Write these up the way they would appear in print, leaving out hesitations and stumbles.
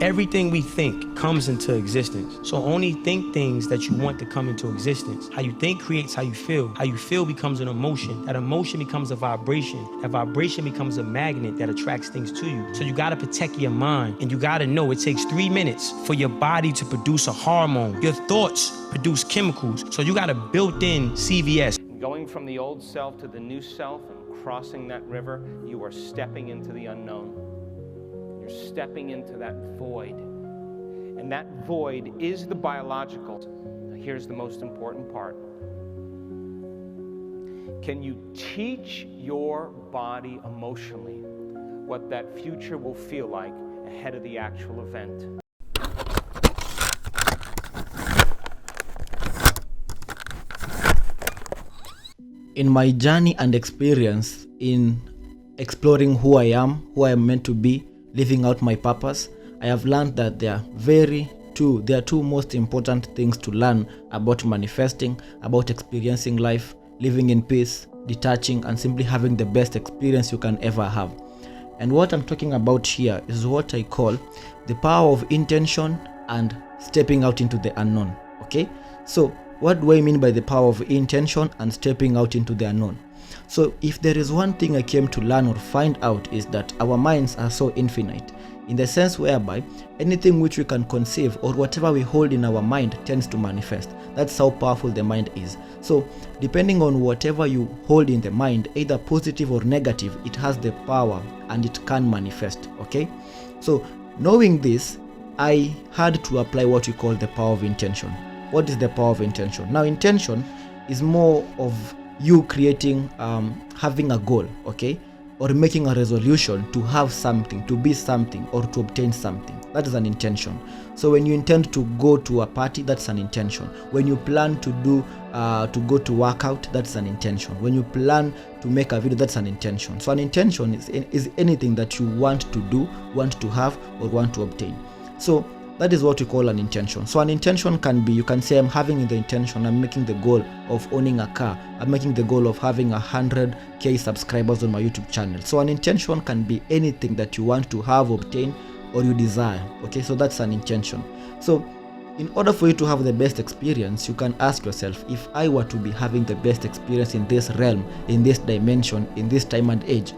Everything we think comes into existence. So only think things that you want to come into existence. How you think creates how you feel. How you feel becomes an emotion. That emotion becomes a vibration. That vibration becomes a magnet that attracts things to you. So you gotta protect your mind, and you gotta know it takes 3 minutes for your body to produce a hormone. Your thoughts produce chemicals. So you got a built-in CVS. Going from the old self to the new self and crossing that river, you are stepping into the unknown. You're stepping into that void. And that void is the biological. Now, here's the most important part. Can you teach your body emotionally what that future will feel like ahead of the actual event? In my journey and experience in exploring who I am meant to be, living out my purpose, I have learned that there are two most important things to learn about manifesting, about experiencing life, living in peace, detaching, and simply having the best experience you can ever have. And what I'm talking about here is what I call the power of intention and stepping out into the unknown. Okay? So, what do I mean by the power of intention and stepping out into the unknown? So if there is one thing I came to learn or find out, is that our minds are so infinite, in the sense whereby anything which we can conceive or whatever we hold in our mind tends to manifest. That's how powerful the mind is. So depending on whatever you hold in the mind, either positive or negative, it has the power and it can manifest. Okay? So knowing this, I had to apply what we call the power of intention. What is the power of intention? Now, intention is more of you creating, having a goal, okay, or making a resolution to have something, to be something, or to obtain something. That is an intention. So when you intend to go to a party, that's an intention. When you plan to go to workout, that's an intention. When you plan to make a video, that's an intention. So an intention is anything that you want to do, want to have, or want to obtain. So that is what we call an intention. So an intention can be, you can say, I'm having the intention, I'm making the goal of owning a car, I'm making the goal of having 100k subscribers on my YouTube channel. So an intention can be anything that you want to have, obtain, or you desire. Okay, so that's an intention. So in order for you to have the best experience, you can ask yourself, if I were to be having the best experience in this realm, in this dimension, in this time and age,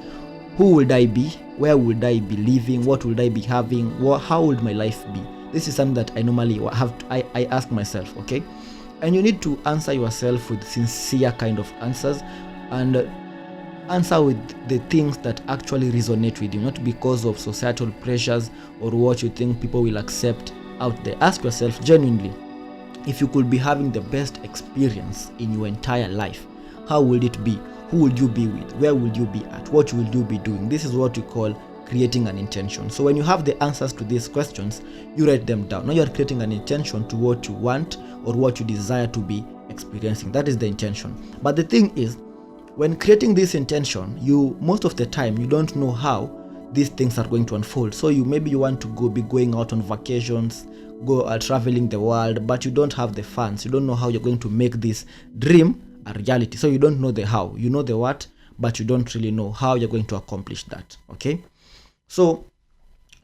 who would I be? Where would I be living? What would I be having? How would my life be? This is something that I normally I ask myself, okay? And you need to answer yourself with sincere kind of answers, and answer with the things that actually resonate with you, not because of societal pressures or what you think people will accept out there. Ask yourself genuinely, if you could be having the best experience in your entire life, how would it be? Who would you be with? Where would you be at? What will you be doing? This is what we call creating an intention. So when you have the answers to these questions, you write them down. Now you are creating an intention to what you want or what you desire to be experiencing. That is the intention. But the thing is, when creating this intention, most of the time you don't know how these things are going to unfold. So maybe you want to be going out on vacations, traveling the world, but you don't have the funds. You don't know how you're going to make this dream a reality. So you don't know the how. You know the what, but you don't really know how you're going to accomplish that. Okay? So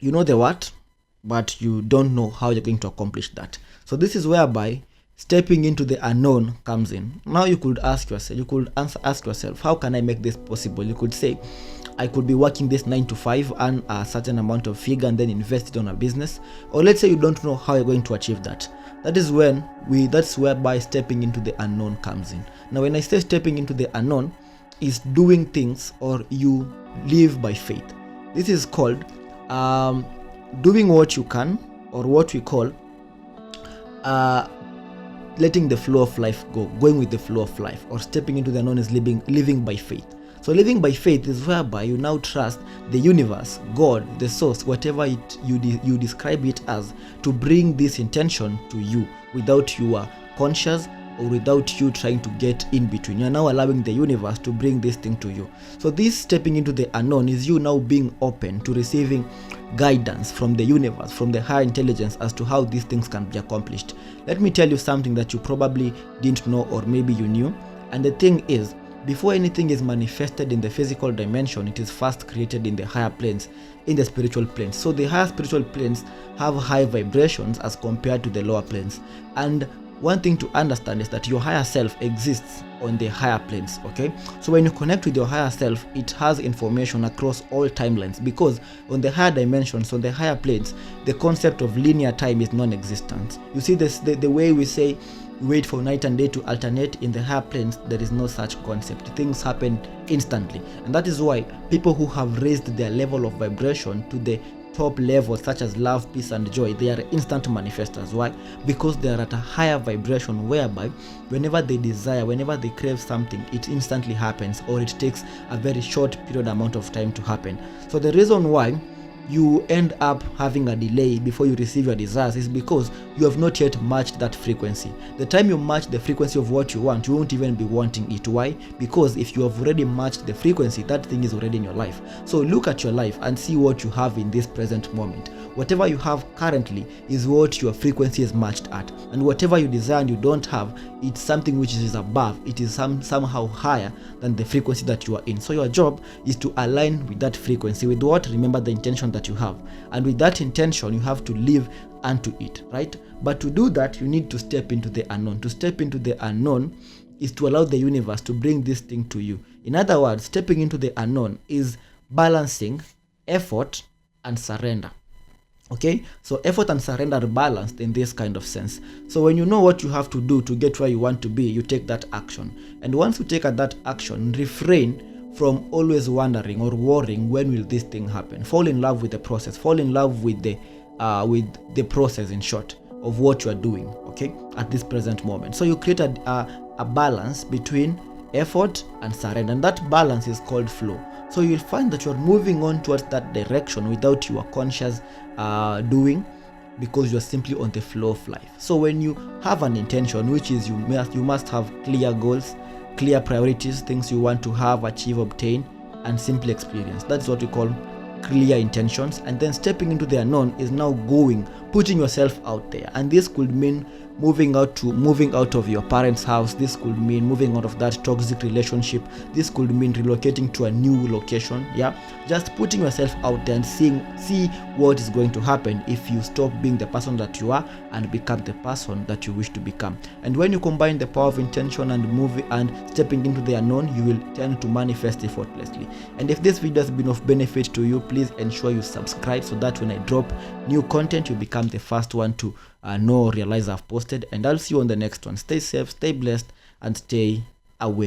you know the what, but you don't know how you're going to accomplish that. So this is whereby stepping into the unknown comes in. Now you could ask yourself, how can I make this possible? You could say, I could be working this 9 to 5, earn a certain amount of figure, and then invest it on a business. Or let's say you don't know how you're going to achieve that. That's whereby stepping into the unknown comes in. Now when I say stepping into the unknown, is doing things, or you live by faith. This is called doing what you can, or what we call letting the flow of life go, going with the flow of life, or stepping into the unknown is living by faith. So living by faith is whereby you now trust the universe, God, the source, whatever you describe it as, to bring this intention to you without you are conscious or without you trying to get in between. You are now allowing the universe to bring this thing to you. So this stepping into the unknown is you now being open to receiving guidance from the universe, from the higher intelligence, as to how these things can be accomplished. Let me tell you something that you probably didn't know, or maybe you knew. And the thing is, before anything is manifested in the physical dimension, it is first created in the higher planes, in the spiritual planes. So the higher spiritual planes have high vibrations as compared to the lower planes. And one thing to understand is that your higher self exists on the higher planes, okay? So when you connect with your higher self, it has information across all timelines, because on the higher dimensions, on the higher planes, the concept of linear time is non-existent. You see this, the way we say wait for night and day to alternate, in the higher planes there is no such concept. Things happen instantly, and that is why people who have raised their level of vibration to the top levels, such as love, peace and joy, they are instant manifestors. Why? Because they are at a higher vibration, whereby whenever they desire, whenever they crave something, it instantly happens, or it takes a very short period amount of time to happen. So the reason why you end up having a delay before you receive your desires is because you have not yet matched that frequency. The time you match the frequency of what you want, you won't even be wanting it. Why? Because if you have already matched the frequency, that thing is already in your life. So look at your life and see what you have in this present moment. Whatever you have currently is what your frequency is matched at, and whatever you desire and you don't have, it's something which is above, it is somehow higher than the frequency that you are in. So your job is to align with that frequency. With what? Remember the intention that you have, and with that intention you have to live unto it, right? But to do that, you need to step into the unknown. To step into the unknown is to allow the universe to bring this thing to you. In other words, stepping into the unknown is balancing effort and surrender. Okay, so effort and surrender are balanced in this kind of sense. So when you know what you have to do to get where you want to be, you take that action. And once you take that action, refrain from always wondering or worrying, when will this thing happen? Fall in love with the process. Fall in love with the process, in short, of what you are doing, okay, at this present moment. So you create a balance between effort and surrender, and that balance is called flow. So you'll find that you're moving on towards that direction without your conscious doing, because you're simply on the flow of life. So when you have an intention, which is you must have clear goals, clear priorities, things you want to have, achieve, obtain, and simply experience. That's what we call clear intentions. And then stepping into the unknown is now putting yourself out there, and this could mean moving out of your parents' house. This could mean moving out of that toxic relationship. This could mean relocating to a new location. Yeah, just putting yourself out there and see what is going to happen if you stop being the person that you are and become the person that you wish to become. And when you combine the power of intention and stepping into the unknown, you will tend to manifest effortlessly. And if this video has been of benefit to you, please ensure you subscribe, so that when I drop new content, you become the first one to know or realize I've posted. And I'll see you on the next one. Stay safe, stay blessed, and stay awake.